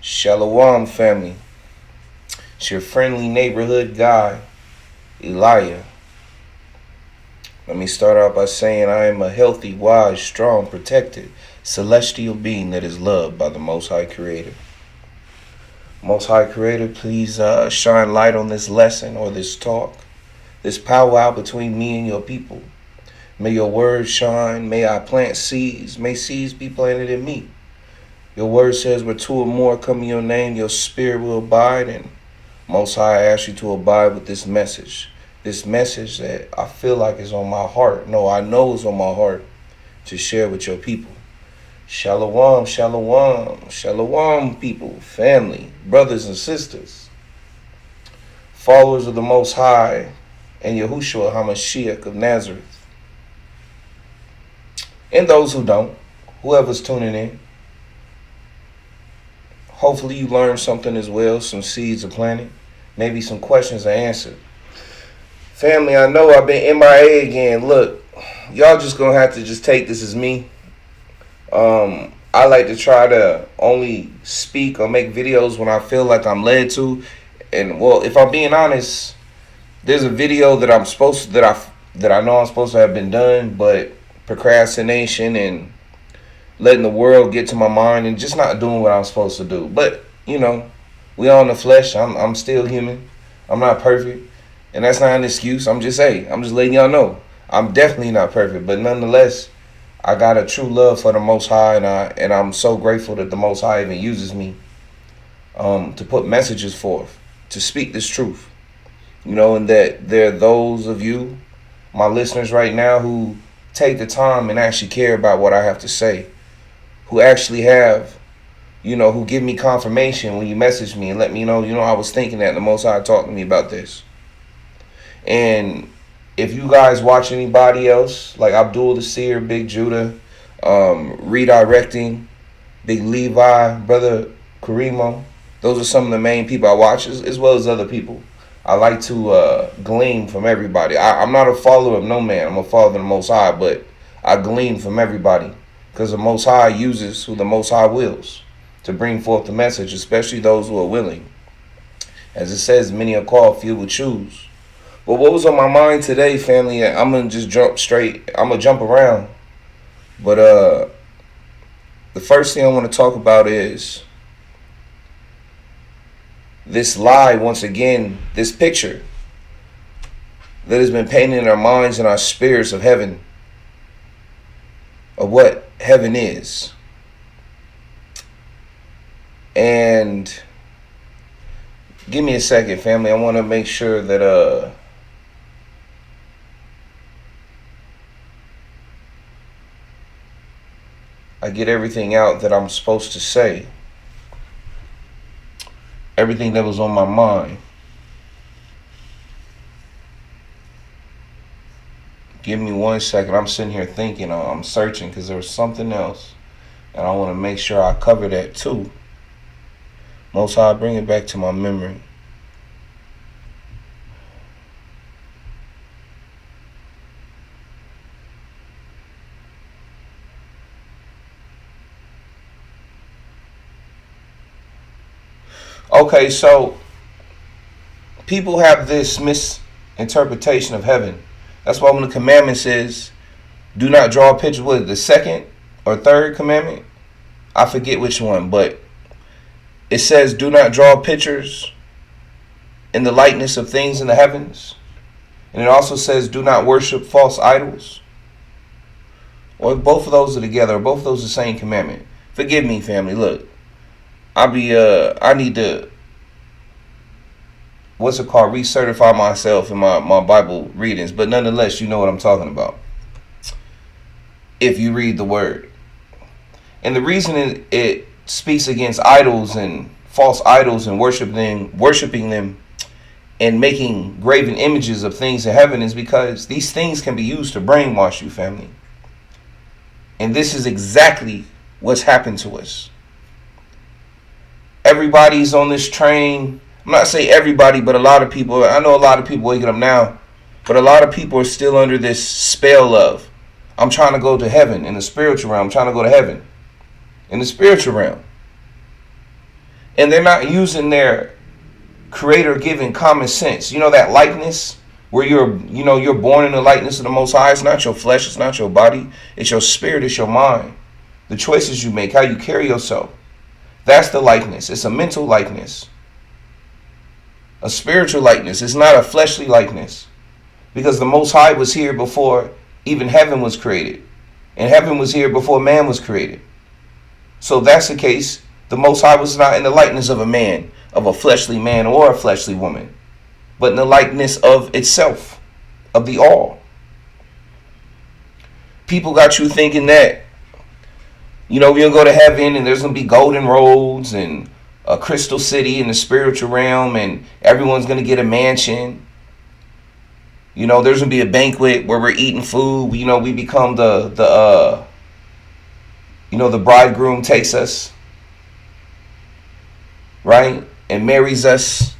Shalom, family. It's your friendly neighborhood guy, Elijah. Let me start out by saying I am a healthy, wise, strong, protected, celestial being that is loved by the Most High Creator. Most High Creator, please shine light on this lesson or this talk, this powwow between me and your people. May your words shine. May I plant seeds. May seeds be planted in me. Your word says where two or more come in your name, your spirit will abide. And Most High, I ask you to abide with this message. This message that I feel like is on my heart. No, I know is on my heart to share with your people. Shalom, shalom, shalom, people, family, brothers and sisters, followers of the Most High and Yahushua HaMashiach of Nazareth. And those who don't, whoever's tuning in. Hopefully you learned something as well, some seeds are planted, maybe some questions are answered. Family, I know I've been MIA again. Look, y'all just gonna have to just take this as me. I like to try to only speak or make videos when I feel like I'm led to. And well, if I'm being honest, there's a video that I know I'm supposed to have been done, but procrastination and letting the world get to my mind and just not doing what I'm supposed to do. But, you know, we all in the flesh. I'm still human. I'm not perfect. And that's not an excuse. I'm just letting y'all know. I'm definitely not perfect. But nonetheless, I got a true love for the Most High. And I'm so grateful that the Most High even uses me to put messages forth, to speak this truth. You know, and that there are those of you, my listeners right now, who take the time and actually care about what I have to say. Who actually have, who give me confirmation when you message me and let me know, I was thinking that the Most High talked to me about this. And if you guys watch anybody else, like Abdul the Seer, Big Judah, Redirecting, Big Levi, Brother Karimo, those are some of the main people I watch, as well as other people. I like to glean from everybody. I'm not a follower of no man. I'm a follower of the Most High, but I glean from everybody. Because the Most High uses who the Most High wills to bring forth the message, especially those who are willing. As it says, many are called, few will choose. But what was on my mind today, family, I'm going to just jump straight. I'm going to jump around. But the first thing I want to talk about is this lie, once again, this picture that has been painted in our minds and our spirits of heaven, of what heaven is. And give me a second, family. I want to make sure that I get everything out that I'm supposed to say. Everything that was on my mind. Give me 1 second. I'm sitting here thinking, I'm searching because there was something else. And I want to make sure I cover that too. Most High, bring it back to my memory. Okay, so people have this misinterpretation of heaven. That's why when the commandment says, do not draw a picture, with the second or third commandment? I forget which one, but it says, do not draw pictures in the likeness of things in the heavens. And it also says, do not worship false idols. Or both of those are together, or both of those are the same commandment. Forgive me, family. Look, I need to, recertify myself in my Bible readings. But nonetheless, you know what I'm talking about. If you read the word. And the reason it speaks against idols and false idols and worshiping them and making graven images of things in heaven is because these things can be used to brainwash you, family. And this is exactly what's happened to us. Everybody's on this train. I'm not saying everybody, but a lot of people. I know a lot of people waking up now, but a lot of people are still under this spell of, I'm trying to go to heaven in the spiritual realm. I'm trying to go to heaven in the spiritual realm. And they're not using their creator given common sense. You know that likeness where you're born in the likeness of the Most High. It's not your flesh, it's not your body, it's your spirit, it's your mind. The choices you make, how you carry yourself. That's the likeness. It's a mental likeness. A spiritual likeness. It's not a fleshly likeness. Because the Most High was here before even heaven was created. And heaven was here before man was created. So if that's the case, the Most High was not in the likeness of a man, of a fleshly man or a fleshly woman, but in the likeness of itself, of the all. People got you thinking that, we're going to go to heaven and there's going to be golden roads and a crystal city in the spiritual realm and everyone's going to get a mansion. There's going to be a banquet where we're eating food. We become the bridegroom takes us, right? And marries us.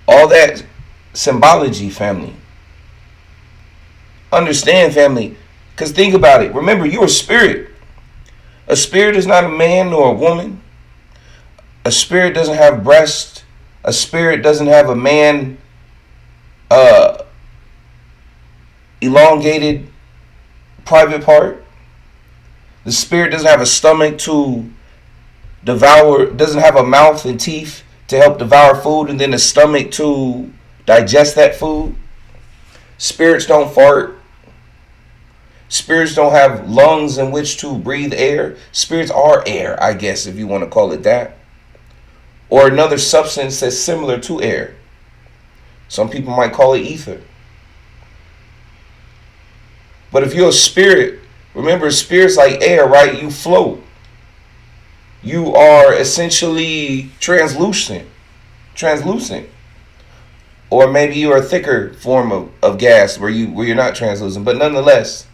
All that symbology, family. Understand, family, because think about it. Remember, you're a spirit. A spirit is not a man nor a woman. A spirit doesn't have breast. A spirit doesn't have a man elongated private part. The spirit doesn't have a stomach to devour, doesn't have a mouth and teeth to help devour food, and then a stomach to digest that food. Spirits don't fart. Spirits don't have lungs in which to breathe air. Spirits are air, I guess, if you want to call it that. Or another substance that's similar to air. Some people might call it ether. But if you're a spirit, remember, spirit's like air, right? You float. You are essentially translucent. Or maybe you're a thicker form of gas where you're not translucent. But nonetheless,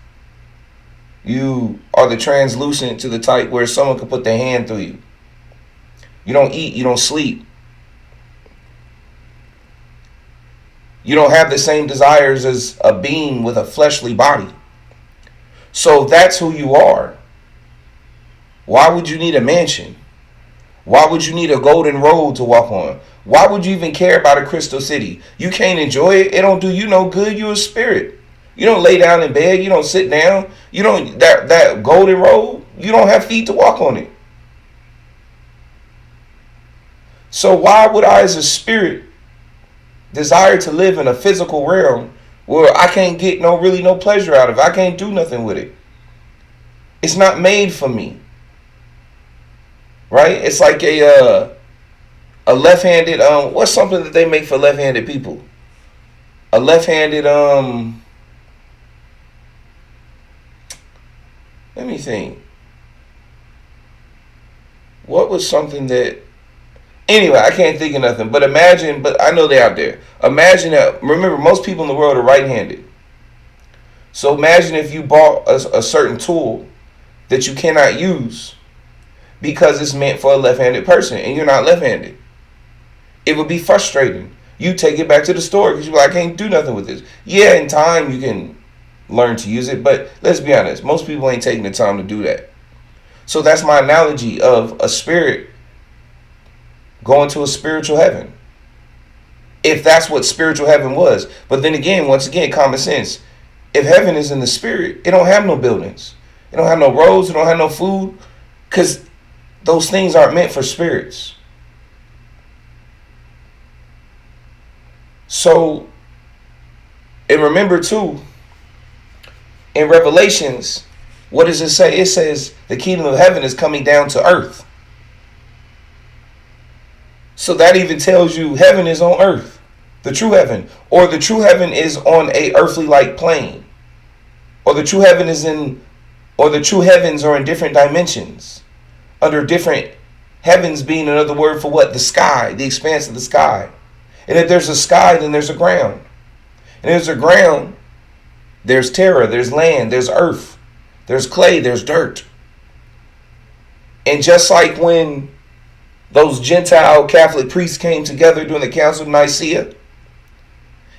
you are the translucent to the type where someone can put their hand through you. You don't eat, you don't sleep. You don't have the same desires as a being with a fleshly body. So that's who you are. Why would you need a mansion? Why would you need a golden road to walk on? Why would you even care about a crystal city? You can't enjoy it. It don't do you no good. You're a spirit. You don't lay down in bed. You don't sit down. You don't, that golden road, you don't have feet to walk on it. So why would I as a spirit desire to live in a physical realm where I can't get no pleasure out of it? I can't do nothing with it. It's not made for me. Right? It's like a left-handed, what's something that they make for left-handed people? A left-handed, let me think. What was something that, anyway, I can't think of nothing, but imagine, but I know they're out there. Imagine that, remember, most people in the world are right-handed. So imagine if you bought a certain tool that you cannot use because it's meant for a left-handed person and you're not left-handed. It would be frustrating. You take it back to the store because you're like, I can't do nothing with this. Yeah, in time you can learn to use it, but let's be honest, most people ain't taking the time to do that. So that's my analogy of a spirit going to a spiritual heaven. If that's what spiritual heaven was. But then again, once again, common sense. If heaven is in the spirit, it don't have no buildings. It don't have no roads. It don't have no food. Because those things aren't meant for spirits. So, and remember too, in Revelations, what does it say? It says the kingdom of heaven is coming down to earth. So that even tells you heaven is on earth, the true heaven, or the true heaven is on a earthly like plane, or the true heaven is in, or the true heavens are in different dimensions, under different heavens being another word for what? The sky, the expanse of the sky. And if there's a sky, then there's a ground. And if there's a ground, there's terra, there's land, there's earth, there's clay, there's dirt. And just like when those Gentile Catholic priests came together during the Council of Nicaea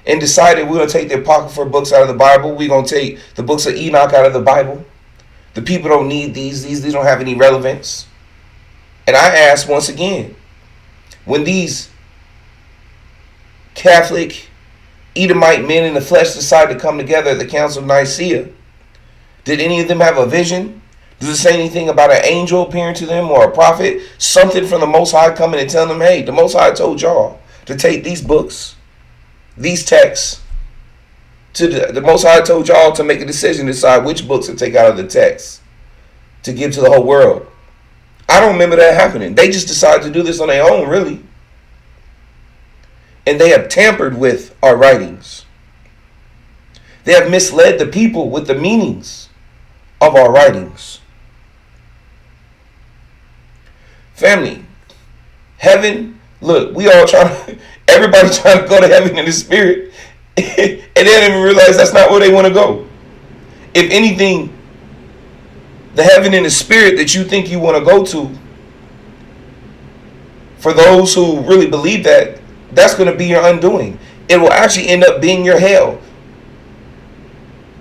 and decided we're going to take the Apocrypha books out of the Bible, we're going to take the books of Enoch out of the Bible. The people don't need these don't have any relevance. And I ask once again, when these Catholic Edomite men in the flesh decided to come together at the Council of Nicaea, did any of them have a vision? Does it say anything about an angel appearing to them or a prophet? Something from the Most High coming and telling them, hey, the Most High told y'all to take these books, these texts, to the Most High told y'all to make a decision to decide which books to take out of the text to give to the whole world. I don't remember that happening. They just decided to do this on their own, really. And they have tampered with our writings. They have misled the people with the meanings of our writings. Family, heaven, look, we all everybody trying to go to heaven in the spirit. And they don't even realize that's not where they want to go. If anything, the heaven in the spirit that you think you want to go to, for those who really believe that, that's going to be your undoing. It will actually end up being your hell.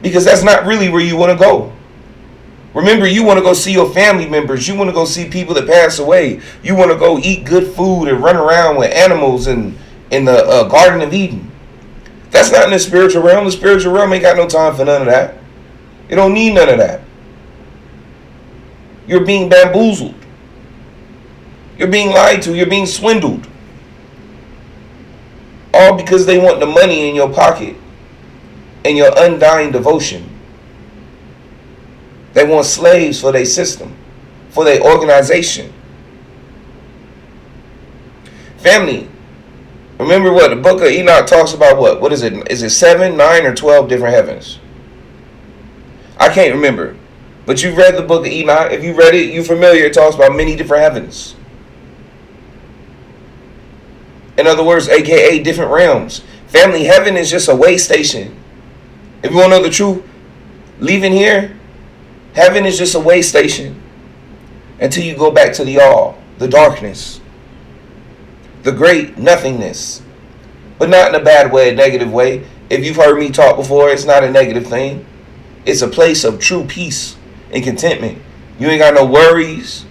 Because that's not really where you want to go. Remember, you want to go see your family members. You want to go see people that pass away. You want to go eat good food and run around with animals in the Garden of Eden. That's not in the spiritual realm. The spiritual realm ain't got no time for none of that. It don't need none of that. You're being bamboozled. You're being lied to. You're being swindled. All because they want the money in your pocket and your undying devotion. They want slaves for their system, for their organization. Family, remember what the book of Enoch talks about? What is it? Is it 7, 9, or 12 different heavens? I can't remember. But you've read the book of Enoch. If you read it, you're familiar. It talks about many different heavens. In other words, aka different realms. Family, heaven is just a way station. If you want to know the truth, leaving here, heaven is just a way station until you go back to the all, the darkness, the great nothingness. But not in a bad way, a negative way. If you've heard me talk before, it's not a negative thing. It's a place of true peace and contentment. You ain't got no worries.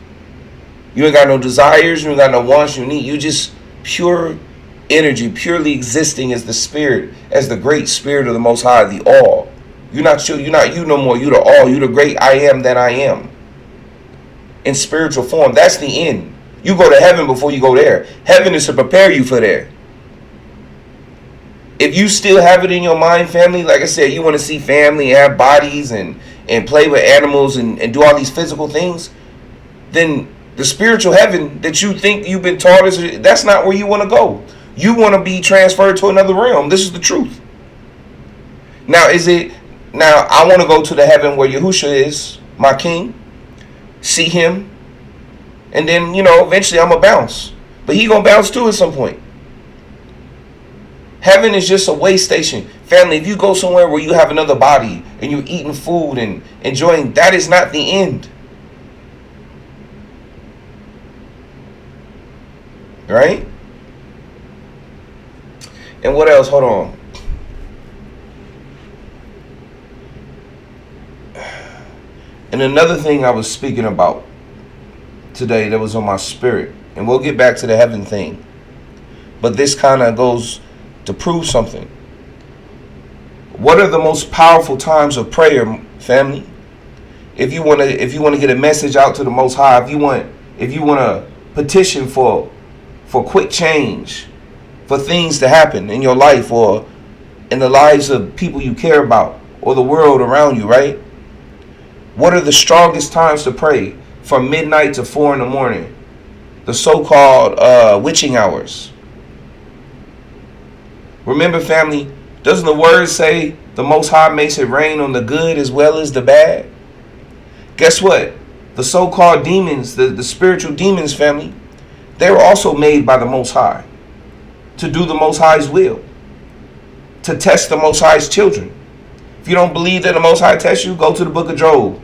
You ain't got no desires. You ain't got no wants you need. You just pure energy, purely existing as the spirit, as the great spirit of the Most High, the all. You're not you no more. You the all. You the great I am that I am. In spiritual form. That's the end. You go to heaven before you go there. Heaven is to prepare you for there. If you still have it in your mind, family, like I said, you want to see family, have bodies, and play with animals and do all these physical things, then the spiritual heaven that you think you've been taught, that's not where you want to go. You want to be transferred to another realm. This is the truth. Now, I want to go to the heaven where Yahushua is, my king, see him, and then, eventually I'm going to bounce. But he going to bounce too at some point. Heaven is just a way station. Family, if you go somewhere where you have another body and you're eating food and enjoying, that is not the end. Right? And what else? Hold on. And another thing I was speaking about today that was on my spirit, and we'll get back to the heaven thing, but this kind of goes to prove something. What are the most powerful times of prayer, family? If you want to get a message out to the Most High, if you want to petition for quick change, for things to happen in your life or in the lives of people you care about or the world around you, right? What are the strongest times to pray? From midnight to 4 in the morning. The so-called witching hours. Remember, family, doesn't the word say the Most High makes it rain on the good as well as the bad? Guess what? The so-called demons, the spiritual demons, family, they were also made by the Most High to do the Most High's will, to test the Most High's children. If you don't believe that the Most High tests you, go to the book of Job.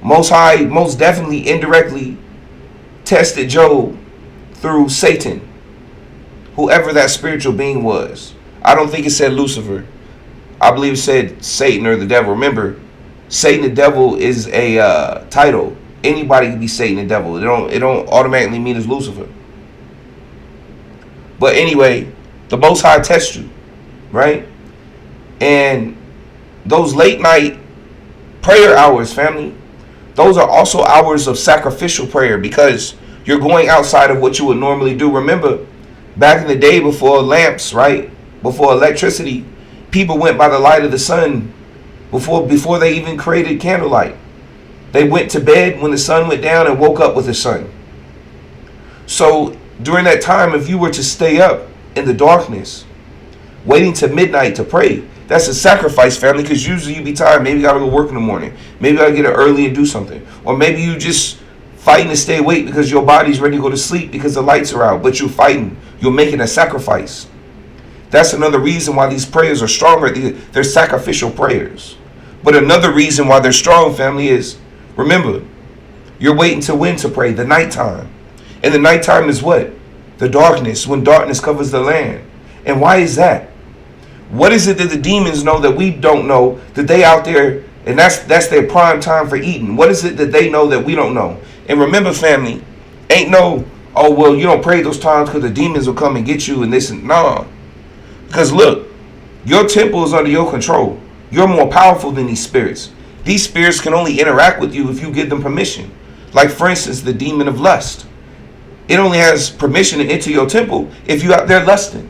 Most High most definitely indirectly tested Job through Satan, whoever that spiritual being was. I don't think it said Lucifer. I believe it said Satan or the devil. Remember, Satan the devil is a title. Anybody can be Satan and devil. It don't automatically mean it's Lucifer. But anyway, the Most High tests you, right? And those late night prayer hours, family, those are also hours of sacrificial prayer, because you're going outside of what you would normally do. Remember, back in the day before lamps, right? Before electricity, people went by the light of the sun before they even created candlelight. They went to bed when the sun went down and woke up with the sun. So during that time, if you were to stay up in the darkness, waiting to midnight to pray, that's a sacrifice, family, because usually you be tired. Maybe you got to go work in the morning. Maybe you got to get up early and do something. Or maybe you just fighting to stay awake because your body's ready to go to sleep because the lights are out. But you're fighting. You're making a sacrifice. That's another reason why these prayers are stronger. They're sacrificial prayers. But another reason why they're strong, family, is, remember, you're waiting to when to pray? The nighttime. And the nighttime is what? The darkness, when darkness covers the land. And why is that? What is it that the demons know that we don't know, that they out there, and that's their prime time for eating? What is it that they know that we don't know? And remember, family, ain't no, oh, well, you don't pray those times because the demons will come and get you and this and nah. Because look, your temple is under your control. You're more powerful than these spirits. These spirits can only interact with you if you give them permission. Like, for instance, the demon of lust. It only has permission to enter your temple if you out there lusting.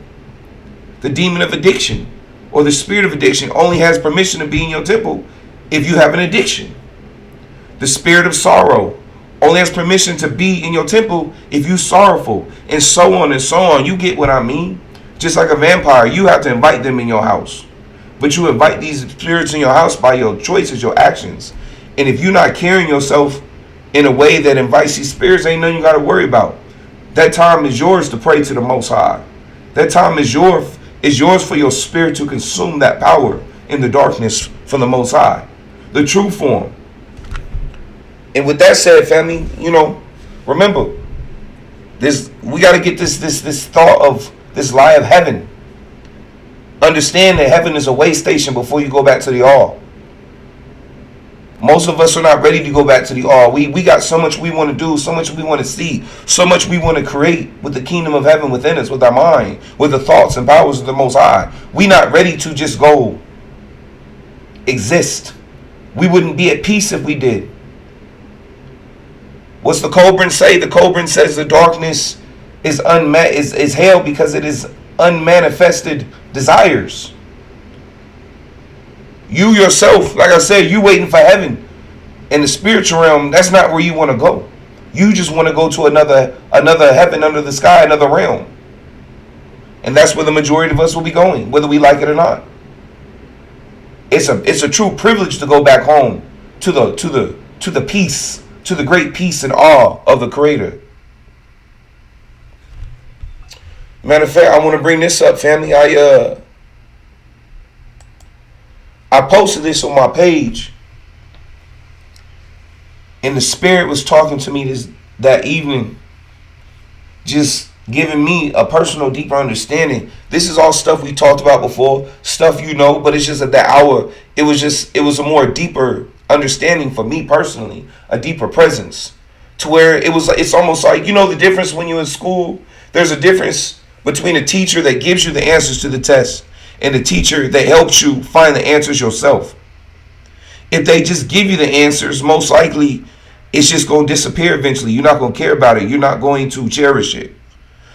The demon of addiction, or the spirit of addiction, only has permission to be in your temple if you have an addiction. The spirit of sorrow only has permission to be in your temple if you're sorrowful, and so on and so on. You get what I mean? Just like a vampire, you have to invite them in your house. But you invite these spirits in your house by your choices, your actions. And if you're not carrying yourself in a way that invites these spirits, ain't nothing you got to worry about. That time is yours to pray to the Most High. That time is yours for your spirit to consume that power in the darkness from the Most High, the true form. And with that said, family, remember, we got to get this thought of this lie of heaven. Understand that heaven is a way station before you go back to the all. Most of us are not ready to go back to the all. We got so much we want to do, so much we want to see, so much we want to create with the kingdom of heaven within us, with our mind, with the thoughts and powers of the Most High. We not ready to just go exist. We wouldn't be at peace if we did. What's the Cobran say? The Cobran says the darkness is hell because it is unmanifested desires. You yourself, like I said, you waiting for heaven. In the spiritual realm, that's not where you want to go. You just want to go to another heaven under the sky, another realm. And that's where the majority of us will be going, whether we like it or not. It's a true privilege to go back home to the peace, to the great peace and awe of the Creator. Matter of fact, I want to bring this up, family. I posted this on my page, and the Spirit was talking to me that evening, just giving me a personal, deeper understanding. This is all stuff we talked about before, stuff but it's just at that hour, it was a more deeper understanding for me personally, a deeper presence, to where it's almost like, the difference when you're in school. There's a difference between a teacher that gives you the answers to the test and the teacher that helps you find the answers yourself. If they just give you the answers, most likely it's just going to disappear eventually. You're not going to care about it. You're not going to cherish it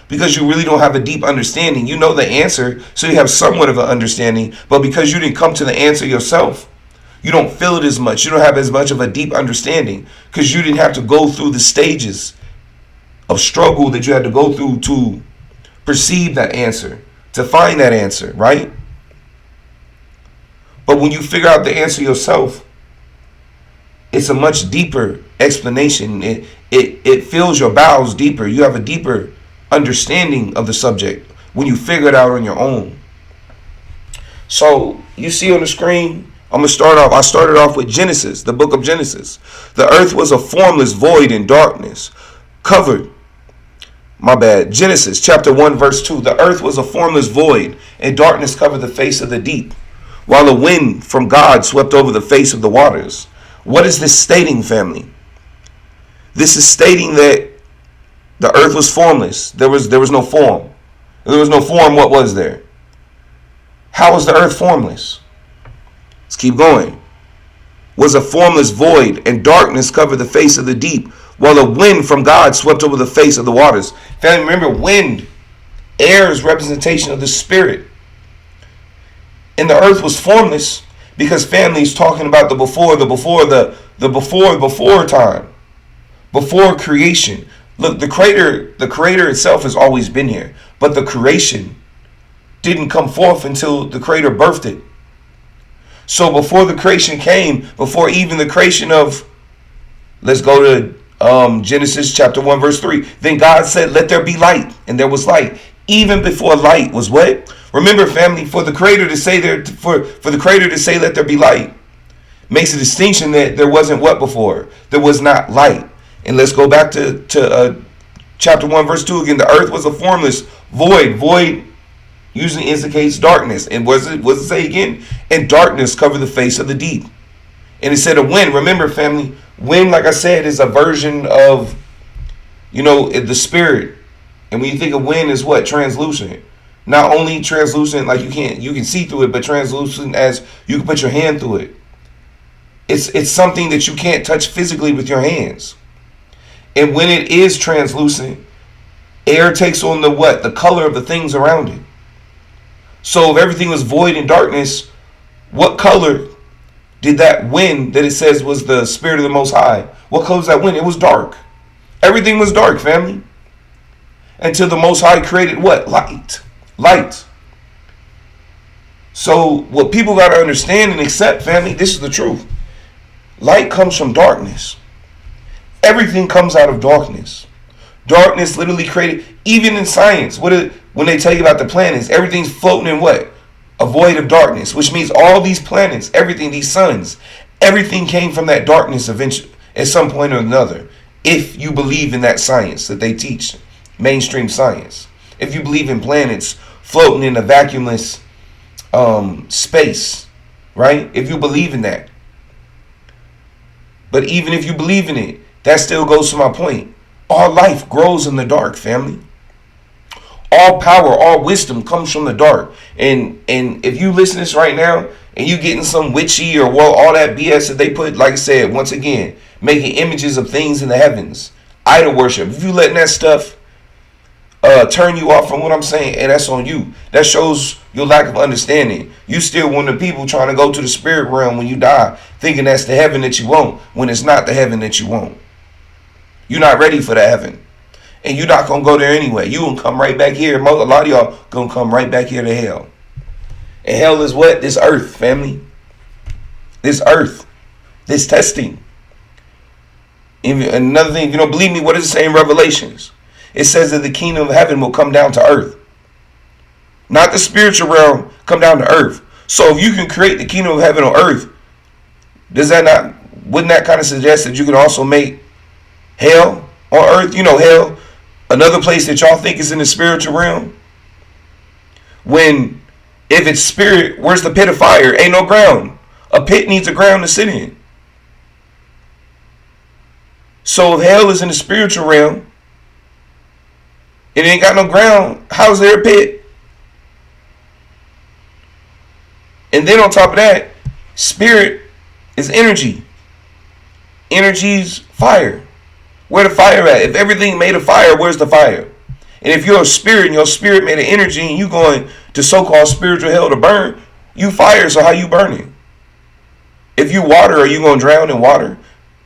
because you really don't have a deep understanding. You know the answer, so you have somewhat of an understanding, but because you didn't come to the answer yourself, you don't feel it as much. You don't have as much of a deep understanding because you didn't have to go through the stages of struggle that you had to go through to perceive that answer, to find that answer, right? But when you figure out the answer yourself, it's a much deeper explanation. It fills your bowels deeper. You have a deeper understanding of the subject when you figure it out on your own. So you see on the screen, I started off with Genesis, the book of Genesis. The earth was a formless void in darkness, covered. Genesis chapter 1 verse 2. The earth was a formless void, and darkness covered the face of the deep, while a wind from God swept over the face of the waters. What is this stating, family? This is stating that the earth was formless. There was no form. There was no form. What was there? How was the earth formless? Let's keep going. Was a formless void, and darkness covered the face of the deep, while a wind from God swept over the face of the waters. Family, remember, wind, air is representation of the spirit. And the earth was formless because family is talking about the before time, before creation. Look, the creator itself has always been here, but the creation didn't come forth until the creator birthed it. So before the creation came, before even the creation of, let's go to Genesis chapter 1 verse 3. Then God said, let there be light, and there was light. Even before light was what? Remember, family, for the creator to say let there be light makes a distinction that there wasn't what before? There was not light. And let's go back to chapter 1 verse 2 again. The earth was a formless void. Void usually indicates darkness. And what does it say again? And darkness covered the face of the deep. And it said a wind. Remember, family, wind, like I said, is a version of, the spirit. And when you think of wind, is what? Translucent. Not only translucent, like you can see through it, but translucent as you can put your hand through it. It's something that you can't touch physically with your hands. And when it is translucent, air takes on the what? The color of the things around it. So if everything was void in darkness, what color did that wind that it says was the spirit of the Most High? What color was that wind? It was dark. Everything was dark, family. Until the Most High created what? Light. So what people got to understand and accept, family, this is the truth. Light comes from darkness. Everything comes out of darkness. Darkness literally created, even in science, when they tell you about the planets, everything's floating in what? A void of darkness, which means all these planets, everything, these suns, everything came from that darkness eventually, at some point or another. If you believe in that science that they teach, mainstream science. If you believe in planets floating in a vacuumless space, right? If you believe in that. But even if you believe in it, that still goes to my point. All life grows in the dark, family. All power, all wisdom comes from the dark. And if you listen to this right now and you getting some witchy or all that BS that they put, like I said, once again, making images of things in the heavens, idol worship. If you letting that stuff turn you off from what I'm saying, and that's on you. That shows your lack of understanding. You still one of the people trying to go to the spirit realm when you die, thinking that's the heaven that you want, when it's not the heaven that you want. You're not ready for the heaven. And you're not going to go there anyway. You're going to come right back here. A lot of y'all going to come right back here to hell. And hell is what? This earth, family. This earth. This testing. And another thing, if you don't believe me, what does it say in Revelations? It says that the kingdom of heaven will come down to earth. Not the spiritual realm, come down to earth. So if you can create the kingdom of heaven on earth, wouldn't that kind of suggest that you can also make hell on earth? Hell, another place that y'all think is in the spiritual realm. When, if it's spirit, where's the pit of fire? Ain't no ground. A pit needs a ground to sit in. So if hell is in the spiritual realm, it ain't got no ground, how's there a pit? And then on top of that, spirit is energy. Energy's fire. Where the fire at? If everything made of fire, where's the fire? And if you're a spirit and your spirit made of energy and you going to so-called spiritual hell to burn, you fire, so how you burning? If you water, are you going to drown in water?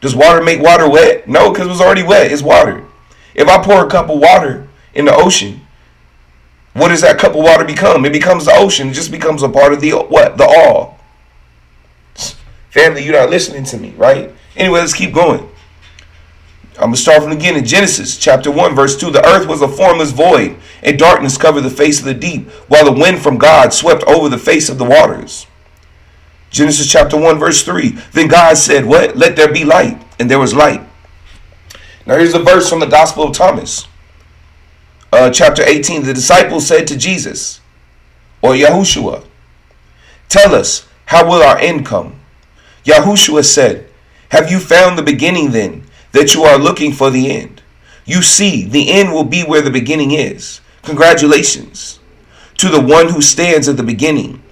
Does water make water wet? No, because it was already wet. It's water. If I pour a cup of water in the ocean, what does that cup of water become? It becomes the ocean. It just becomes a part of the what? The all. Family, you're not listening to me, right? Anyway, let's keep going. I'm going to start from the beginning. Genesis chapter 1 verse 2. The earth was a formless void, and darkness covered the face of the deep, while the wind from God swept over the face of the waters. Genesis chapter 1 verse 3. Then God said, what? Let there be light. And there was light. Now here's a verse from the Gospel of Thomas. Chapter 18. The disciples said to Jesus, or Yahushua, tell us, how will our end come? Yahushua said, have you found the beginning then? that you are looking for the end. You see, the end will be where the beginning is. Congratulations to the one who stands at the beginning.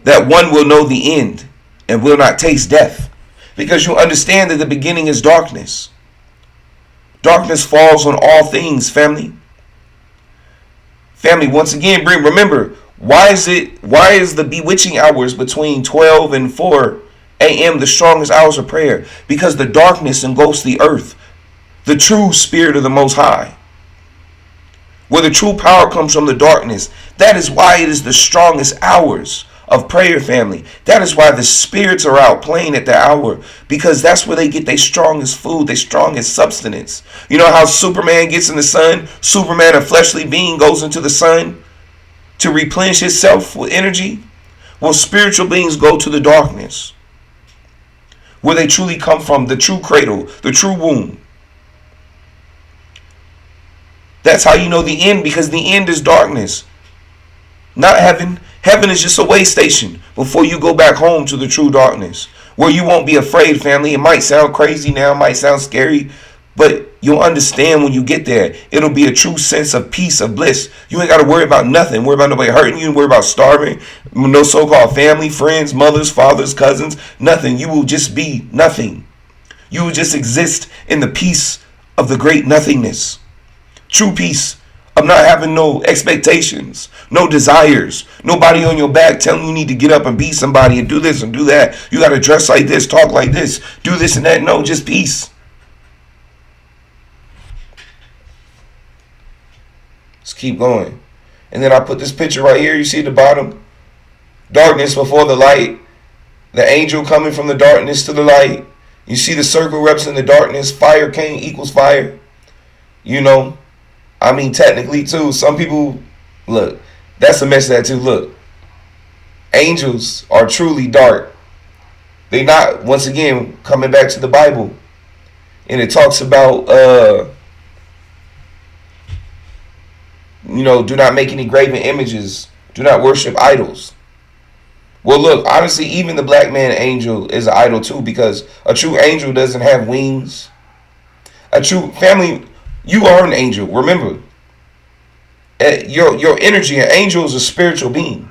That one will know the end and will not taste death, because you understand that the beginning is darkness. Darkness falls on all things, family. Family, once again, remember, why is the bewitching hours between 12 and 4 a.m. the strongest hours of prayer? Because the darkness engulfs the earth, the true spirit of the Most High. Where the true power comes from the darkness. That is why it is the strongest hours of prayer, family. That is why the spirits are out playing at that hour, because that's where they get their strongest food, their strongest substance. You know how Superman gets in the sun? Superman, a fleshly being, goes into the sun to replenish himself with energy. Well, spiritual beings go to the darkness, where they truly come from, the true cradle, the true womb. That's how you know the end, because the end is darkness, not heaven. Heaven is just a way station before you go back home to the true darkness, where you won't be afraid, family. It might sound crazy now, it might sound scary, but you'll understand when you get there. It'll be a true sense of peace, of bliss. You ain't got to worry about nothing. Worry about nobody hurting you. Worry about starving. No so-called family, friends, mothers, fathers, cousins. Nothing. You will just be nothing. You will just exist in the peace of the great nothingness. True peace of not having no expectations, no desires, nobody on your back telling you need to get up and be somebody and do this and do that. You got to dress like this, talk like this, do this and that. No, just peace. Let's keep going. And then I put this picture right here. You see at the bottom? Darkness before the light. The angel coming from the darkness to the light. You see the circle representing the darkness. Fire came equals fire. You know, I mean, technically too, some people, look, that's a message that too. Look, angels are truly dark. They not, once again, coming back to the Bible. And it talks about, do not make any graven images. Do not worship idols. Well, look, honestly, even the black man angel is an idol too, because a true angel doesn't have wings. A true family, you are an angel. Remember, your energy, an angel is a spiritual being.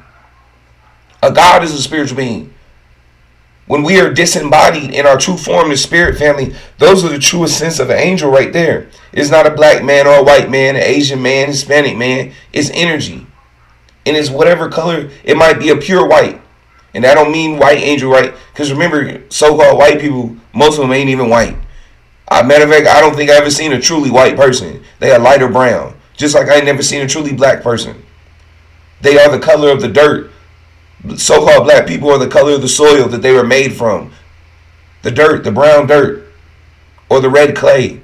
A God is a spiritual being. When we are disembodied in our true form, the spirit, family, those are the truest sense of an angel right there. It's not a black man or a white man, an Asian man, Hispanic man. It's energy. And it's whatever color. It might be a pure white. And I don't mean white angel, right? Because remember, so-called white people, most of them ain't even white. Matter of fact, I don't think I ever seen a truly white person. They are lighter brown. Just like I never seen a truly black person. They are the color of the dirt. So-called black people are the color of the soil that they were made from. The dirt, the brown dirt, or the red clay.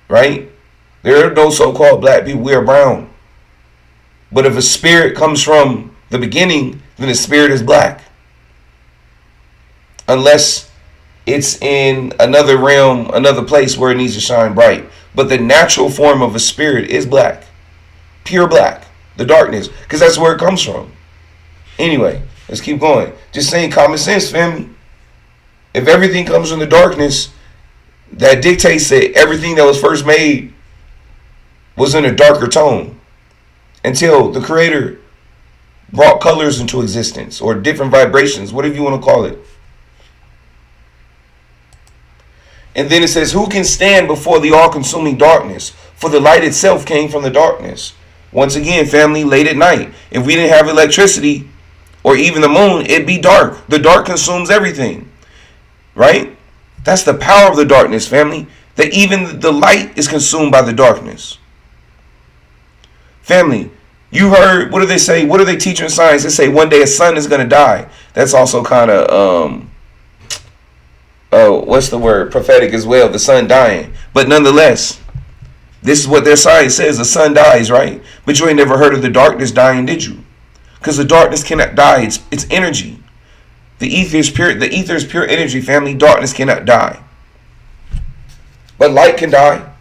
Right? There are no so-called black people. We are brown. But if a spirit comes from the beginning, then the spirit is black. Unless it's in another realm, another place where it needs to shine bright. But the natural form of a spirit is black. Pure black. The darkness. Because that's where it comes from. Anyway, let's keep going. Just saying common sense, family. If everything comes from the darkness, that dictates that everything that was first made was in a darker tone. Until the Creator brought colors into existence. Or different vibrations. Whatever you want to call it. And then it says, who can stand before the all-consuming darkness? For the light itself came from the darkness. Once again, family, late at night. If we didn't have electricity or even the moon, it'd be dark. The dark consumes everything. Right? That's the power of the darkness, family. That even the light is consumed by the darkness. Family, you heard, what do they say? What do they teach in science? They say one day a sun is going to die. That's also kind of, what's the word? Prophetic as well, the sun dying. But nonetheless, this is what their science says, the sun dies, right? But you ain't never heard of the darkness dying, did you? Because the darkness cannot die, it's energy. The ether is pure energy, family. Darkness cannot die. But light can die.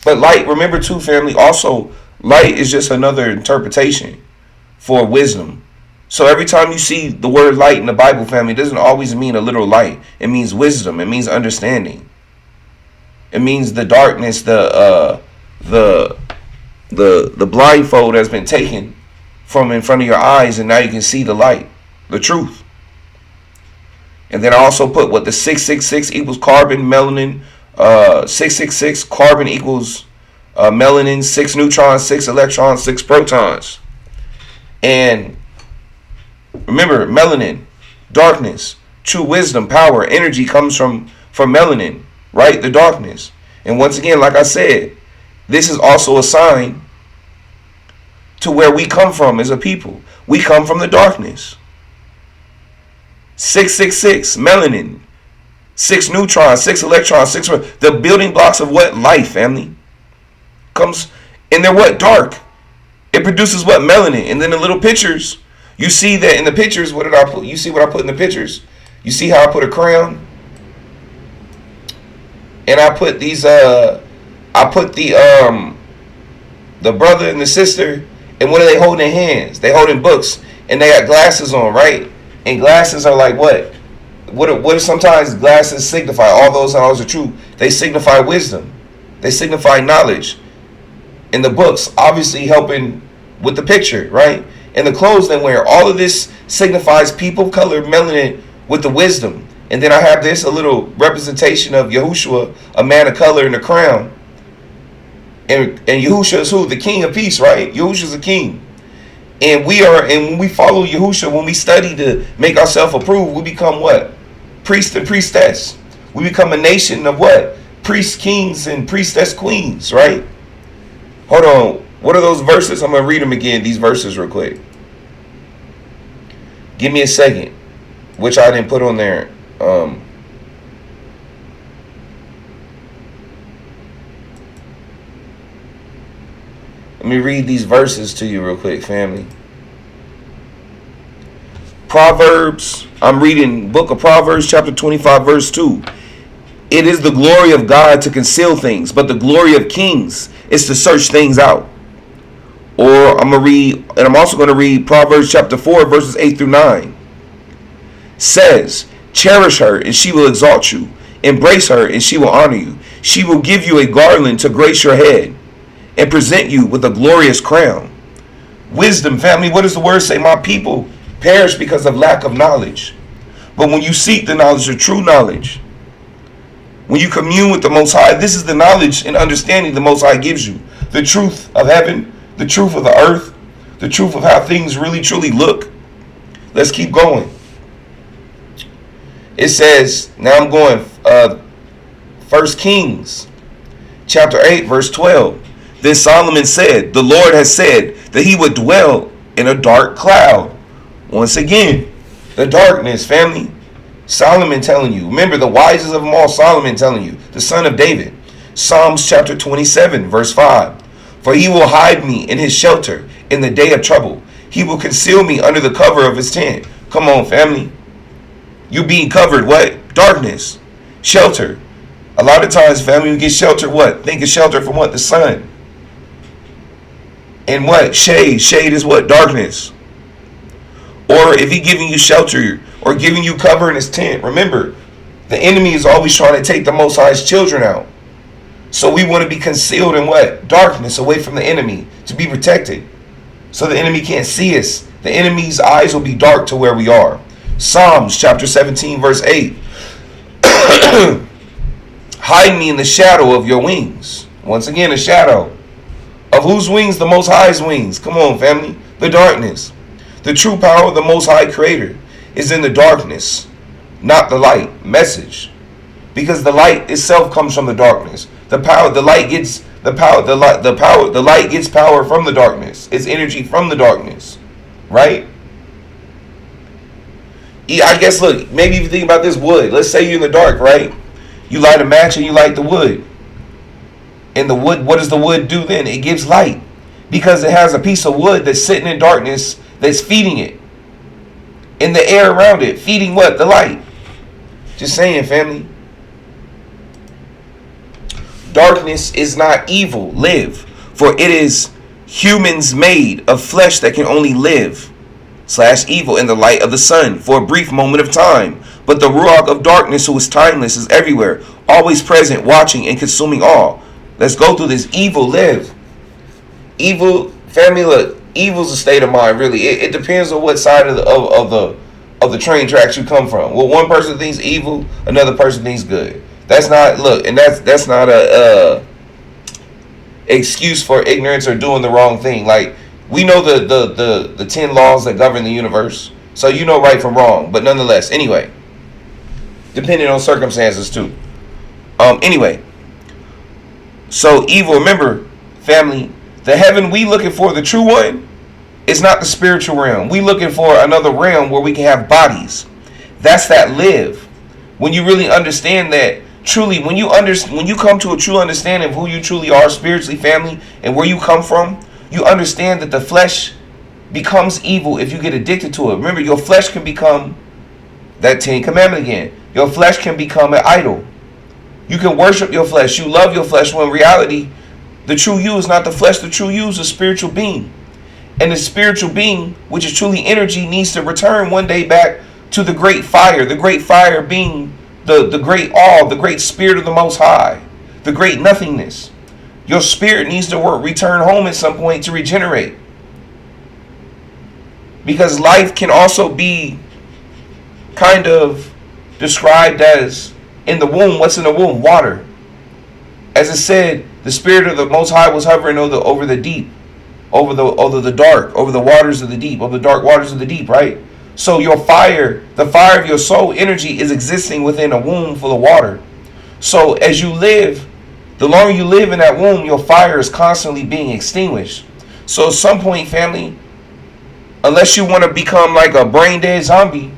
But light, remember too, family, also, light is just another interpretation for wisdom. So every time you see the word light in the Bible, family, it doesn't always mean a literal light. It means wisdom. It means understanding. It means the darkness, the blindfold has been taken from in front of your eyes, and now you can see the light, the truth. And then I also put what the 666 equals carbon, melanin. 666 carbon equals melanin, 6 neutrons, 6 electrons, 6 protons. And remember, melanin, darkness, true wisdom, power, energy comes from melanin, right? The darkness. And once again, like I said, this is also a sign to where we come from as a people. We come from the darkness. 666, melanin, 6 neutrons, 6 electrons, 6, the building blocks of what? Life, family. Comes, and they're what? Dark. It produces what? Melanin. And then the little pictures, you see that in the pictures, what did I put? You see what I put in the pictures? You see how I put a crown? And I put these, I put the brother and the sister, and what are they holding in hands? They holding books, and they got glasses on, right? And glasses are like what? What sometimes glasses signify? All those knowledge are true. They signify wisdom. They signify knowledge. And the books obviously helping with the picture, right? And the clothes they wear. All of this signifies people, color, melanin with the wisdom. And then I have this, a little representation of Yahushua, a man of color in the crown. And Yahushua is who? The king of peace, right? Yahushua is a king. And when we follow Yahushua, when we study to make ourselves approved, we become what? Priest and priestess. We become a nation of what? Priests, kings, and priestess queens, right? Hold on. What are those verses? I'm going to read them again, these verses real quick. Give me a second, which I didn't put on there. Let me read these verses to you real quick, family. Proverbs, I'm reading book of Proverbs, chapter 25, verse 2. It is the glory of God to conceal things, but the glory of kings is to search things out. Or I'm also going to read Proverbs chapter 4, verses 8 through 9. Says, cherish her and she will exalt you. Embrace her and she will honor you. She will give you a garland to grace your head and present you with a glorious crown. Wisdom, family, what does the word say? My people perish because of lack of knowledge. But when you seek the knowledge of true knowledge, when you commune with the Most High, this is the knowledge and understanding the Most High gives you. The truth of heaven, the truth of the earth, the truth of how things really truly look. Let's keep going. It says, now I'm going 1 Kings chapter 8, verse 12. Then Solomon said, the Lord has said that he would dwell in a dark cloud. Once again, the darkness, family. Solomon telling you. Remember, the wisest of them all, Solomon telling you. The son of David. Psalms chapter 27, verse 5. For he will hide me in his shelter in the day of trouble. He will conceal me under the cover of his tent. Come on, family. You being covered, what? Darkness. Shelter. A lot of times, family, we get shelter, what? Think of shelter from what? The sun. And what? Shade. Shade is what? Darkness. Or if he giving you shelter or giving you cover in his tent, remember, the enemy is always trying to take the Most High's children out. So we want to be concealed in what? Darkness, away from the enemy, to be protected. So the enemy can't see us. The enemy's eyes will be dark to where we are. Psalms chapter 17, verse 8. Hide me in the shadow of your wings. Once again, a shadow. Of whose wings? The Most High's wings. Come on, family. The darkness. The true power of the Most High Creator is in the darkness, not the light. Message. Because the light itself comes from the darkness. The light gets power from the darkness. It's energy from the darkness. Right? I guess, look, maybe if you think about this wood. Let's say you're in the dark, right? You light a match and you light the wood. And the wood, what does the wood do then? It gives light. Because it has a piece of wood that's sitting in darkness that's feeding it. In the air around it. Feeding what? The light. Just saying, family. Darkness is not evil. Live. For it is humans made of flesh that can only live / evil in the light of the sun for a brief moment of time. But the Ruach of darkness, who is timeless, is everywhere, always present, watching and consuming all. Let's go through this. Evil live. Evil, family, look, evil's a state of mind, really. It depends on what side of the train tracks you come from. Well, one person thinks evil, another person thinks good. That's not, look, and that's not a excuse for ignorance or doing the wrong thing. Like, we know the 10 laws that govern the universe, so you know right from wrong. But nonetheless, anyway, depending on circumstances too. Anyway, so evil, remember, family, the heaven we looking for, the true one, is not the spiritual realm. We looking for another realm where we can have bodies. That's that live. When you really understand that, truly, when you come to a true understanding of who you truly are spiritually, family, and where you come from, you understand that the flesh becomes evil if you get addicted to it. Remember, your flesh can become that 10 commandment again. Your flesh can become an idol. You can worship your flesh. You love your flesh, when in reality, the true you is not the flesh. The true you is a spiritual being. And the spiritual being, which is truly energy, needs to return one day back to the great fire. The great fire being the great all, the great spirit of the Most High, the great nothingness. Your spirit needs to return home at some point to regenerate. Because life can also be kind of described as, in the womb, what's in the womb? Water. As it said, the spirit of the Most High was hovering over the deep, over the dark, over the waters of the deep, over the dark waters of the deep, right? So your fire, the fire of your soul energy, is existing within a womb full of water. So as you live, the longer you live in that womb, your fire is constantly being extinguished. So at some point, family, unless you want to become like a brain dead zombie,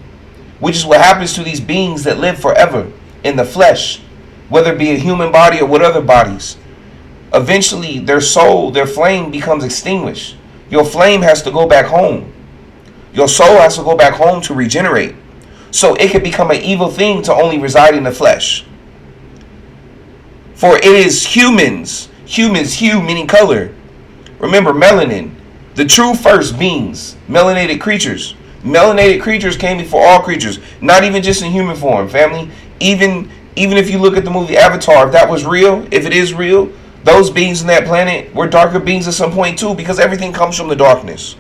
which is what happens to these beings that live forever in the flesh, whether it be a human body or what other bodies, eventually their soul, their flame becomes extinguished. Your flame has to go back home. Your soul has to go back home to regenerate. So it can become an evil thing to only reside in the flesh. For it is humans, hue meaning color. Remember, melanin, the true first beings, melanated creatures. Melanated creatures came before all creatures, not even just in human form, family. Even if you look at the movie Avatar, if that was real, if it is real, those beings on that planet were darker beings at some point too, because everything comes from the darkness.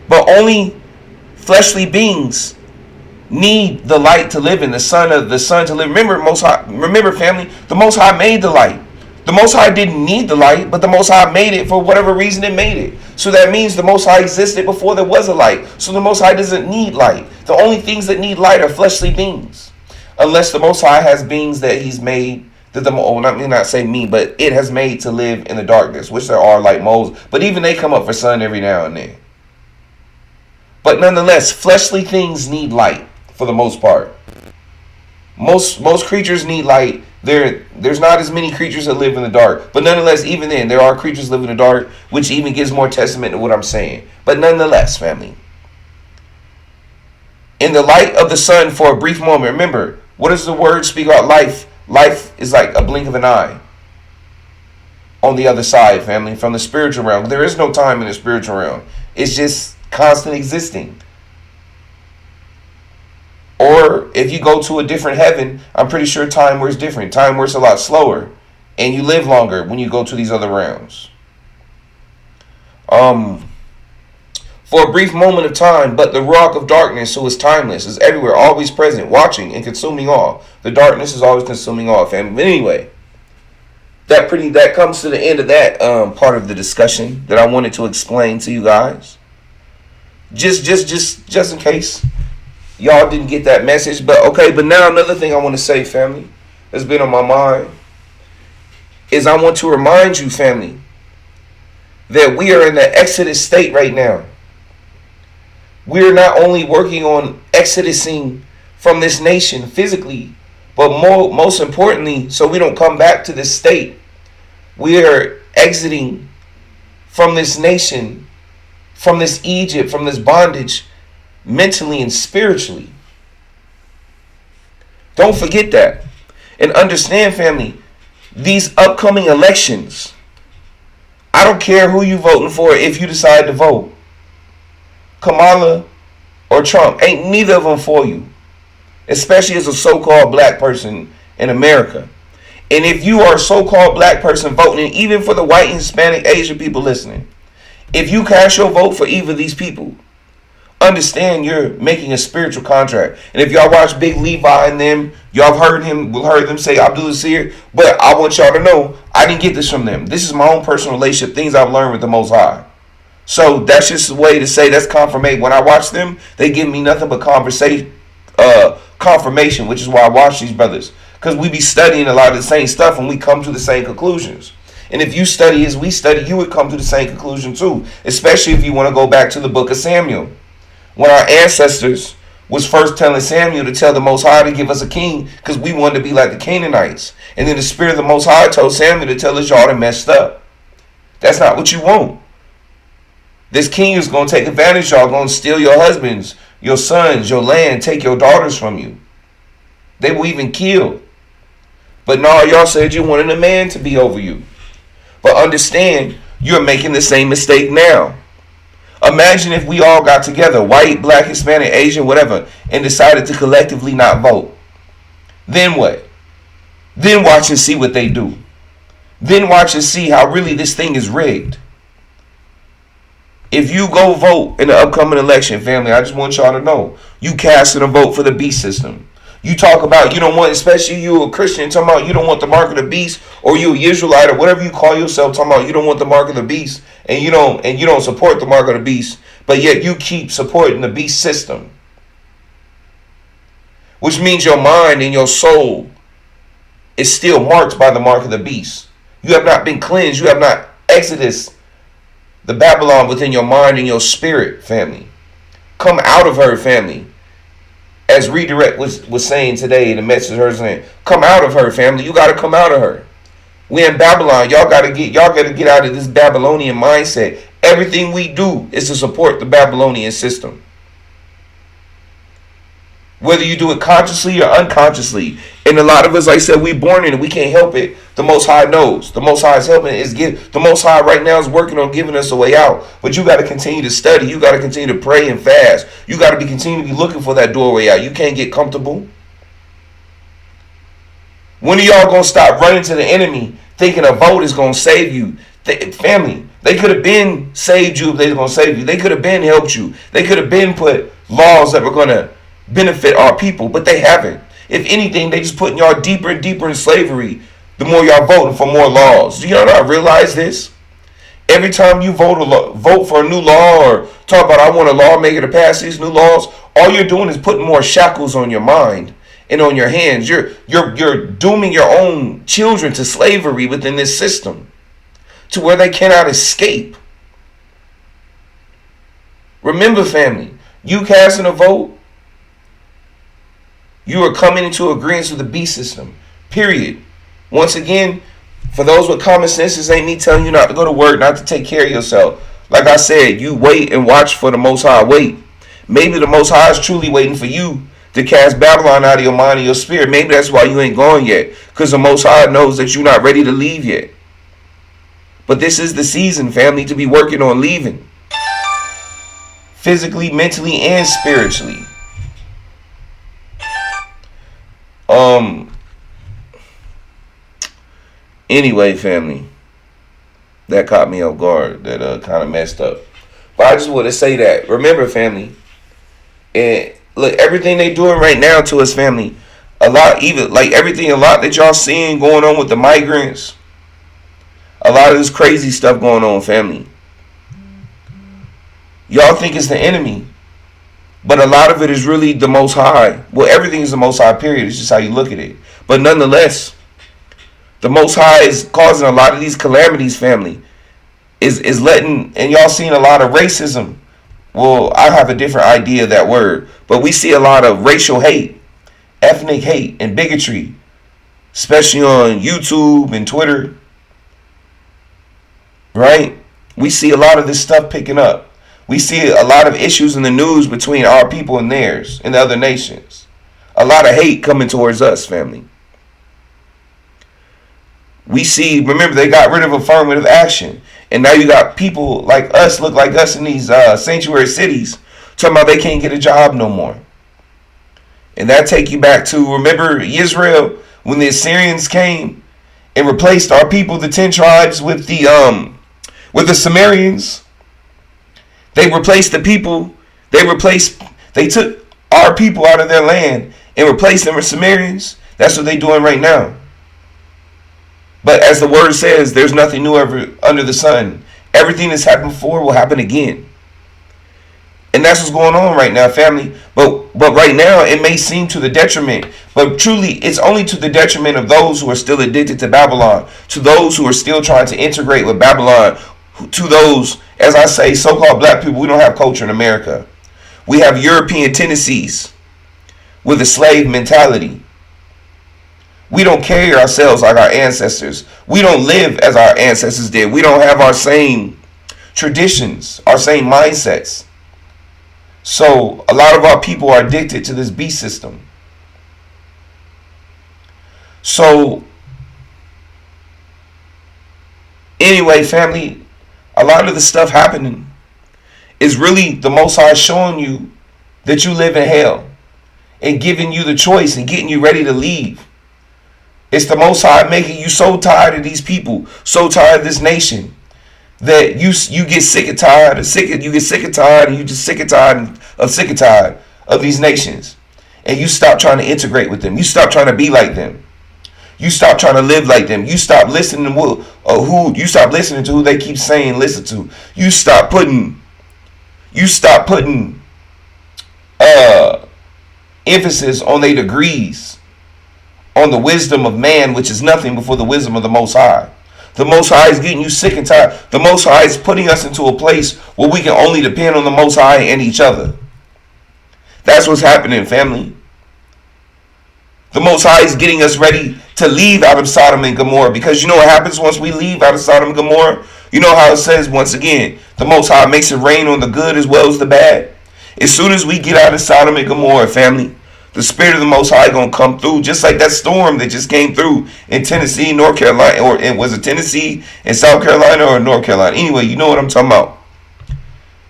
But only fleshly beings need the light to live in, the sun to live. Remember, family, the Most High made the light. The Most High didn't need the light, but the Most High made it for whatever reason it made it. So that means the Most High existed before there was a light. So the Most High doesn't need light. The only things that need light are fleshly beings. Unless the Most High has beings that He's made, not say me, but it has made to live in the darkness, which there are, like moles. But even they come up for sun every now and then. But nonetheless, fleshly things need light for the most part. Most creatures need light. There's not as many creatures that live in the dark. But nonetheless, even then, there are creatures that live in the dark, which even gives more testament to what I'm saying. But nonetheless, family, in the light of the sun for a brief moment, remember, what does the word speak about life? Life is like a blink of an eye. On the other side, family, from the spiritual realm. There is no time in the spiritual realm. It's just constant existing. Or if you go to a different heaven, I'm pretty sure time works different. Time works a lot slower, and you live longer when you go to these other realms. For a brief moment of time, but the Ruach of darkness, who is timeless, is everywhere, always present, watching and consuming all. The darkness is always consuming all, family. But anyway, that comes to the end of that part of the discussion that I wanted to explain to you guys. Just in case y'all didn't get that message. But okay, but now another thing I want to say, family, that's been on my mind, is I want to remind you, family, that we are in the Exodus state right now. We are not only working on exodusing from this nation physically, but most importantly, so we don't come back to this state, we are exiting from this nation, from this Egypt, from this bondage, mentally and spiritually. Don't forget that. And understand, family, these upcoming elections, I don't care who you voting for if you decide to vote. Kamala or Trump. Ain't neither of them for you, especially as a so-called black person in America. And if you are a so-called black person voting, and even for the white and Hispanic Asian people listening, if you cast your vote for either of these people, understand you're making a spiritual contract. And if y'all watch Big Levi and them, y'all heard them say Abdul Seer. But I want y'all to know, I didn't get this from them. This is my own personal relationship, things I've learned with the Most High. So that's just a way to say that's confirmation. When I watch them, they give me nothing but confirmation, which is why I watch these brothers. Because we be studying a lot of the same stuff and we come to the same conclusions. And if you study as we study, you would come to the same conclusion too. Especially if you want to go back to the book of Samuel. When our ancestors was first telling Samuel to tell the Most High to give us a king because we wanted to be like the Canaanites. And then the Spirit of the Most High told Samuel to tell us y'all that messed up. That's not what you want. This king is going to take advantage of y'all, going to steal your husbands, your sons, your land, take your daughters from you. They will even kill. But no, y'all said you wanted a man to be over you. But understand, you're making the same mistake now. Imagine if we all got together, white, black, Hispanic, Asian, whatever, and decided to collectively not vote. Then what? Then watch and see what they do. Then watch and see how really this thing is rigged. If you go vote in the upcoming election, family, I just want y'all to know, you casting a vote for the beast system. You talk about you don't want, especially you a Christian, talking about you don't want the mark of the beast, or you an Israelite or whatever you call yourself, talking about you don't want the mark of the beast, and you don't support the mark of the beast, but yet you keep supporting the beast system. Which means your mind and your soul is still marked by the mark of the beast. You have not been cleansed. You have not exodus the Babylon within your mind and your spirit, family. Come out of her, family. As Redirect was saying today, the message her saying, come out of her, family. You got to come out of her. We in Babylon. Y'all got to get out of this Babylonian mindset. Everything we do is to support the Babylonian system. Whether you do it consciously or unconsciously. And a lot of us, like I said, we born in it. We can't help it. The Most High knows. The Most High is helping it. The Most High right now is working on giving us a way out. But you got to continue to study. You got to continue to pray and fast. You got to continue to be looking for that doorway out. You can't get comfortable. When are y'all going to stop running to the enemy thinking a vote is going to save you? Family, they could have been saved you if they were going to save you. They could have been helped you. They could have been put laws that were going to benefit our people, but they haven't. If anything, they just putting y'all deeper and deeper in slavery the more y'all voting for more laws. Do y'all not realize this? Every time you vote for a new law or talk about I want a lawmaker to pass these new laws, all you're doing is putting more shackles on your mind and on your hands. You're dooming your own children to slavery within this system to where they cannot escape. Remember, family, you casting a vote, you are coming into agreement with the beast system. Period. Once again, for those with common sense, this ain't me telling you not to go to work, not to take care of yourself. Like I said, you wait and watch for the Most High. Wait. Maybe the Most High is truly waiting for you to cast Babylon out of your mind and your spirit. Maybe that's why you ain't going yet. Because the Most High knows that you're not ready to leave yet. But this is the season, family, to be working on leaving. Physically, mentally, and spiritually. Anyway, family, that caught me off guard. That kind of messed up. But I just want to say that. Remember, family, and look, everything they doing right now to us, family, a lot that y'all seeing going on with the migrants, a lot of this crazy stuff going on, family. Y'all think it's the enemy, but a lot of it is really the Most High. Well, everything is the Most High, period. It's just how you look at it. But nonetheless, the Most High is causing a lot of these calamities, family. Is letting, and y'all seeing a lot of racism. Well, I have a different idea of that word. But we see a lot of racial hate, ethnic hate, and bigotry. Especially on YouTube and Twitter. Right? We see a lot of this stuff picking up. We see a lot of issues in the news between our people and theirs and the other nations. A lot of hate coming towards us, family. We see, remember, they got rid of affirmative action. And now you got people like us, look like us in these sanctuary cities, Talking about they can't get a job no more. And that take you back to, remember Israel, when the Assyrians came and replaced our people, the 10 tribes, with the Sumerians. They replaced the people. They took our people out of their land and replaced them with Sumerians. That's what they're doing right now. But as the word says, there's nothing new ever under the sun. Everything that's happened before will happen again. And that's what's going on right now, family. But right now, it may seem to the detriment. But truly, it's only to the detriment of those who are still addicted to Babylon. To those who are still trying to integrate with Babylon. To those, as I say, so-called black people. We don't have culture in America. We have European tendencies with a slave mentality. We don't carry ourselves like our ancestors. We don't live as our ancestors did. We don't have our same traditions, our same mindsets. So a lot of our people are addicted to this beast system. So anyway, family, a lot of the stuff happening is really the Most High showing you that you live in hell and giving you the choice and getting you ready to leave. It's the Most High making you so tired of these people, so tired of this nation, that you get sick and tired, you get sick and tired, and you just sick and tired of these nations, and you stop trying to integrate with them. You stop trying to be like them. You stop trying to live like them. You stop listening to who they keep saying listen to. You stop putting emphasis on their degrees, on the wisdom of man, which is nothing before the wisdom of the Most High. The Most High is getting you sick and tired. The Most High is putting us into a place where we can only depend on the Most High and each other. That's what's happening, family. The Most High is getting us ready to leave out of Sodom and Gomorrah, because you know what happens once we leave out of Sodom and Gomorrah? You know how it says, once again, the Most High makes it rain on the good as well as the bad. As soon as we get out of Sodom and Gomorrah, family, the Spirit of the Most High going to come through, just like that storm that just came through in Tennessee, North Carolina, or it was it Tennessee and South Carolina or North Carolina? Anyway, you know what I'm talking about.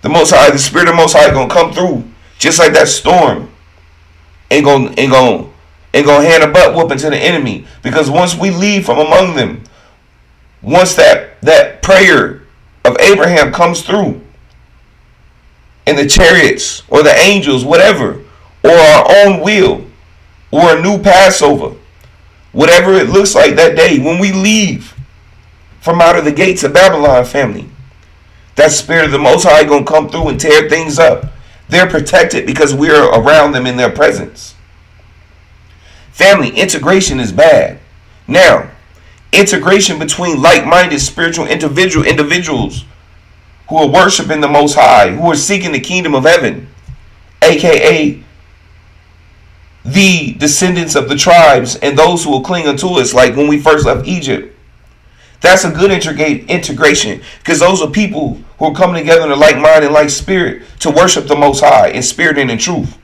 The Most High, the Spirit of the Most High going to come through, just like that storm, and going to hand a butt whooping to the enemy. Because once we leave from among them, once that prayer of Abraham comes through, and the chariots or the angels, whatever, or our own will, or a new Passover, whatever it looks like that day, when we leave from out of the gates of Babylon, family, that Spirit of the Most High going to come through and tear things up. They're protected because we're around them in their presence. Family, integration is bad. Now, integration between like-minded spiritual individuals who are worshiping the Most High, who are seeking the kingdom of heaven, aka the descendants of the tribes and those who will cling unto us, like when we first left Egypt. That's a good integration, because those are people who are coming together in a like mind and like spirit to worship the Most High in spirit and in truth,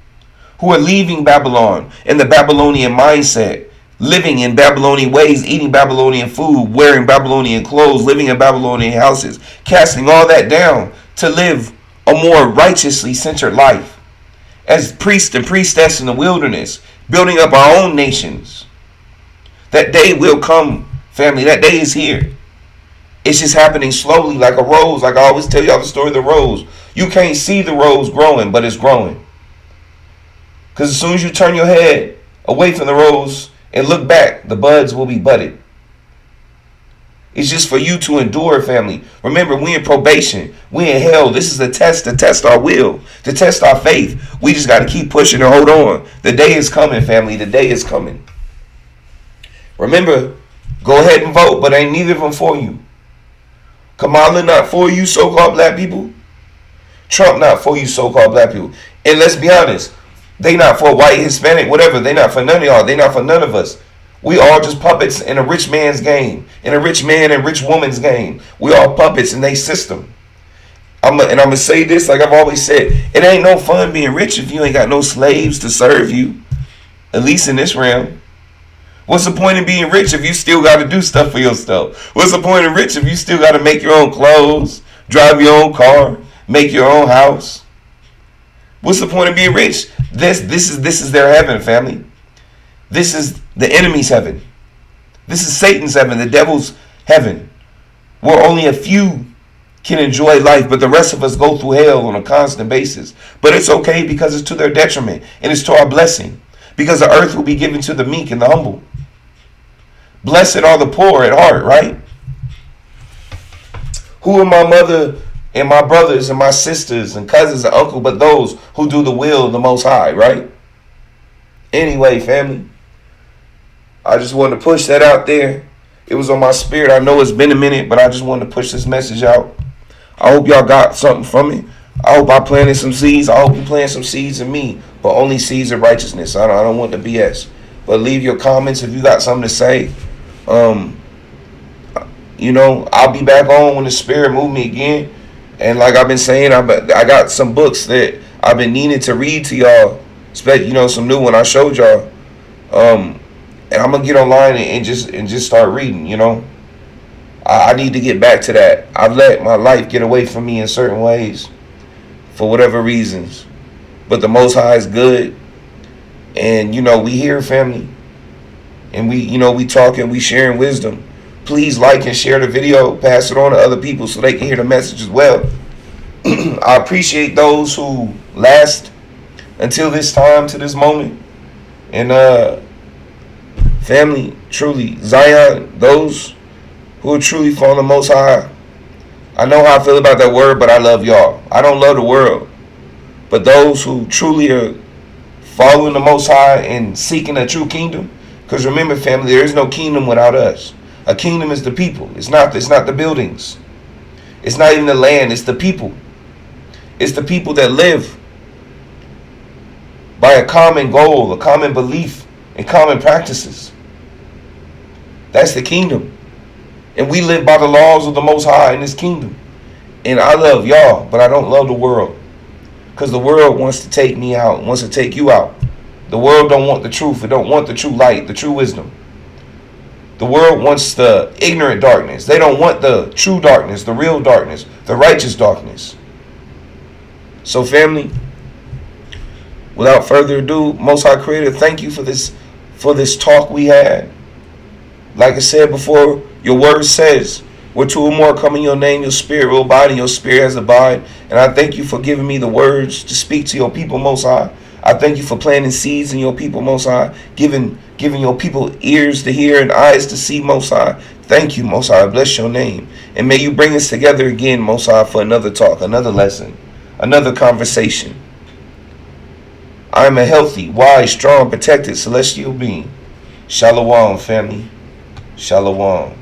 who are leaving Babylon and the Babylonian mindset, living in Babylonian ways, eating Babylonian food, wearing Babylonian clothes, living in Babylonian houses, casting all that down to live a more righteously centered life as priests and priestess in the wilderness, building up our own nations. That day will come, family. That day is here. It's just happening slowly, like a rose. Like I always tell y'all the story of the rose. You can't see the rose growing, but it's growing. Because as soon as you turn your head away from the rose and look back, the buds will be budded. It's just for you to endure, family. Remember, we in probation. We in hell. This is a test to test our will, to test our faith. We just got to keep pushing and hold on. The day is coming, family. The day is coming. Remember, go ahead and vote, but ain't neither of them for you. Kamala not for you, so-called black people. Trump not for you, so-called black people. And let's be honest, they not for white, Hispanic, whatever. They not for none of y'all. They not for none of us. We all just puppets in a rich man's game, in a rich man and rich woman's game. We all puppets in their system. I'm going to say this like I've always said. It ain't no fun being rich if you ain't got no slaves to serve you, at least in this realm. What's the point of being rich if you still got to do stuff for yourself? What's the point of rich if you still got to make your own clothes, drive your own car, make your own house? What's the point of being rich? This is their heaven, family. This is the enemy's heaven. This is Satan's heaven, the devil's heaven, where only a few can enjoy life, but the rest of us go through hell on a constant basis. But it's okay because it's to their detriment and it's to our blessing, because the earth will be given to the meek and the humble. Blessed are the poor at heart, right? Who are my mother and my brothers and my sisters and cousins and uncle but those who do the will of the Most High, right? Anyway, family, I just wanted to push that out there. It was on my spirit. I know it's been a minute, but I just wanted to push this message out. I hope y'all got something from it. I hope I planted some seeds. I hope you plant some seeds in me, but only seeds of righteousness. I don't want the BS. But leave your comments if you got something to say. I'll be back on when the spirit move me again. And like I've been saying, I got some books that I've been needing to read to y'all. Some new one I showed y'all. And I'm gonna get online and just start reading. I need to get back to that. I've let my life get away from me in certain ways for whatever reasons. But the Most High is good. And, we here, family. And we talking, we sharing wisdom. Please like and share the video. Pass it on to other people so they can hear the message as well. I appreciate those who last until this time, to this moment. And, family, truly, Zion, those who are truly following the Most High. I know how I feel about that word, but I love y'all. I don't love the world. But those who truly are following the Most High and seeking a true kingdom. Because remember, family, there is no kingdom without us. A kingdom is the people. It's not the buildings. It's not even the land. It's the people. It's the people that live by a common goal, a common belief, and common practices. That's the kingdom. And we live by the laws of the Most High in this kingdom. And I love y'all, but I don't love the world. Because the world wants to take me out, wants to take you out. The world don't want the truth. It don't want the true light, the true wisdom. The world wants the ignorant darkness. They don't want the true darkness, the real darkness, the righteous darkness. So family, without further ado, Most High Creator, thank you for this talk we had. Like I said before, your word says, where two or more come in your name, your spirit will abide, and your spirit has abide. And I thank you for giving me the words to speak to your people, Most High. I thank you for planting seeds in your people, Most High, giving your people ears to hear and eyes to see, Most High. Thank you, Most High. Bless your name. And may you bring us together again, Most High, for another talk, another lesson, another conversation. I am a healthy, wise, strong, protected, celestial being. Shalom, family. Shalom.